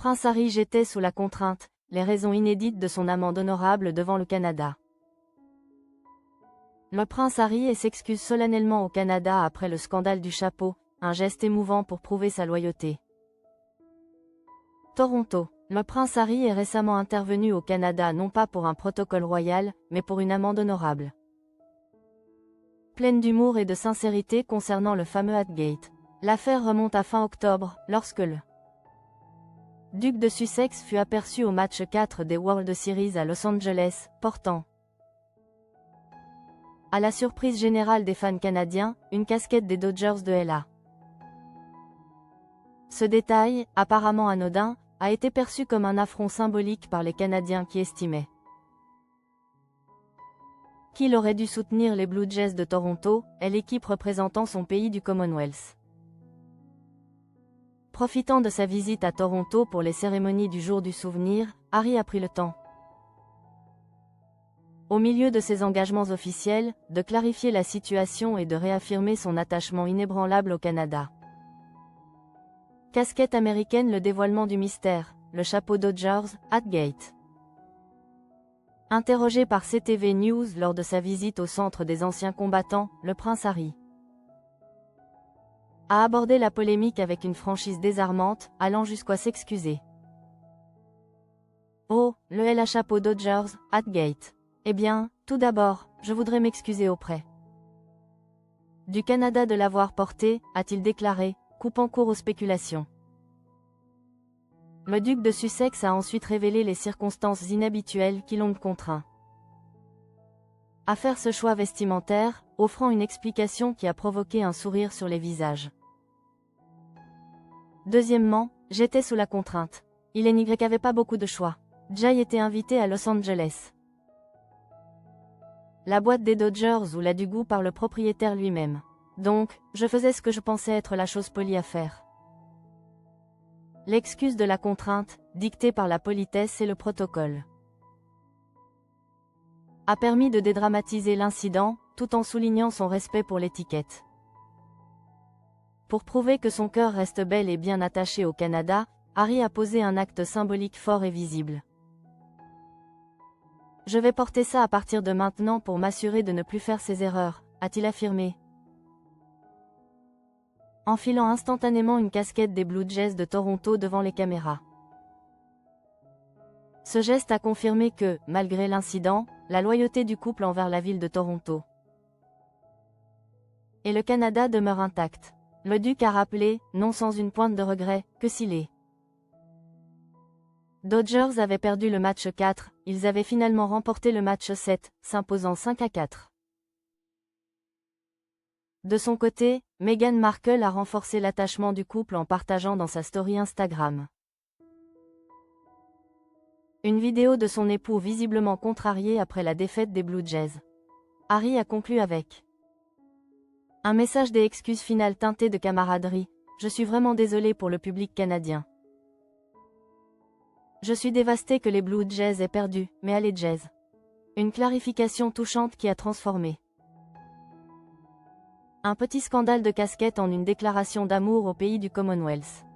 prince Harry jetait sous la contrainte, les raisons inédites de son amende honorable devant le Canada. Le prince Harry s'excuse solennellement au Canada après le scandale du chapeau, un geste émouvant pour prouver sa loyauté. Toronto. Le prince Harry est récemment intervenu au Canada non pas pour un protocole royal, mais pour une amende honorable. Pleine d'humour et de sincérité concernant le fameux Hatgate. L'affaire remonte à fin octobre, lorsque le duc de Sussex fut aperçu au match 4 des World Series à Los Angeles, portant, à la surprise générale des fans canadiens, une casquette des Dodgers de LA. Ce détail, apparemment anodin, a été perçu comme un affront symbolique par les Canadiens qui estimaient qu'il aurait dû soutenir les Blue Jays de Toronto, et l'équipe représentant son pays du Commonwealth. Profitant de sa visite à Toronto pour les cérémonies du jour du souvenir, Harry a pris le temps, au milieu de ses engagements officiels, de clarifier la situation et de réaffirmer son attachement inébranlable au Canada. Casquette américaine, le dévoilement du mystère, le chapeau Dodgers, Hatgate. Interrogé par CTV News lors de sa visite au centre des anciens combattants, le prince Harry a abordé la polémique avec une franchise désarmante, allant jusqu'à s'excuser. Oh, le LA chapeau Dodgers, Hatgate. Eh bien, tout d'abord, je voudrais m'excuser auprès du Canada de l'avoir porté, a-t-il déclaré, coupant court aux spéculations. Le duc de Sussex a ensuite révélé les circonstances inhabituelles qui l'ont contraint à faire ce choix vestimentaire, offrant une explication qui a provoqué un sourire sur les visages. Deuxièmement, j'étais sous la contrainte. Il n'avait pas beaucoup de choix. Jay était invité à Los Angeles. La boîte des Dodgers ou la du goût par le propriétaire lui-même. Donc, je faisais ce que je pensais être la chose polie à faire. L'excuse de la contrainte, dictée par la politesse et le protocole, a permis de dédramatiser l'incident, tout en soulignant son respect pour l'étiquette. Pour prouver que son cœur reste bel et bien attaché au Canada, Harry a posé un acte symbolique fort et visible. Je vais porter ça à partir de maintenant pour m'assurer de ne plus faire ces erreurs, a-t-il affirmé. Enfilant instantanément une casquette des Blue Jays de Toronto devant les caméras. Ce geste a confirmé que, malgré l'incident, la loyauté du couple envers la ville de Toronto et le Canada demeure intacte. Le duc a rappelé, non sans une pointe de regret, que si les Dodgers avaient perdu le match 4, ils avaient finalement remporté le match 7, s'imposant 5-4. De son côté, Meghan Markle a renforcé l'attachement du couple en partageant dans sa story Instagram une vidéo de son époux visiblement contrarié après la défaite des Blue Jays. Harry a conclu avec un message des excuses finales teinté de camaraderie. Je suis vraiment désolé pour le public canadien. Je suis dévasté que les Blue Jays aient perdu, mais allez Jays. Une clarification touchante qui a transformé un petit scandale de casquette en une déclaration d'amour au pays du Commonwealth.